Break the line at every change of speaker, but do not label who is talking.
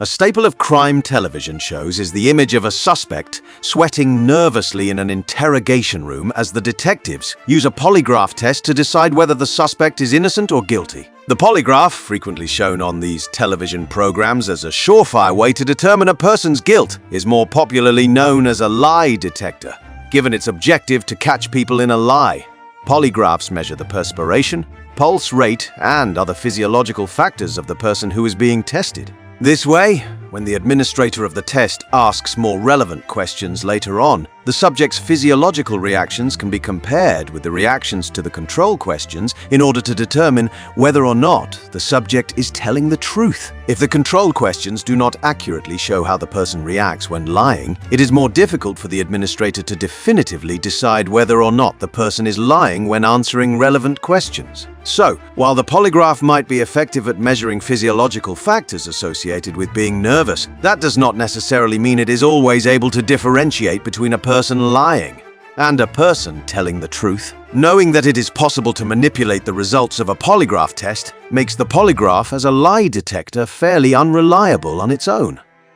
A staple of crime television shows is the image of a suspect sweating nervously in an interrogation room as the detectives use a polygraph test to decide whether the suspect is innocent or guilty. The polygraph, frequently shown on these television programs as a surefire way to determine a person's guilt, is more popularly known as a lie detector, given its objective to catch people in a lie. Polygraphs measure the perspiration, pulse rate, and other physiological factors of the person who is being tested. This way, when the administrator of the test asks more relevant questions later on, the subject's physiological reactions can be compared with the reactions to the control questions in order to determine whether or not the subject is telling the truth. If the control questions do not accurately show how the person reacts when lying, it is more difficult for the administrator to definitively decide whether or not the person is lying when answering relevant questions. So, while the polygraph might be effective at measuring physiological factors associated with being nervous, that does not necessarily mean it is always able to differentiate between a person lying and a person telling the truth. Knowing that it is possible to manipulate the results of a polygraph test makes the polygraph as a lie detector fairly unreliable on its own.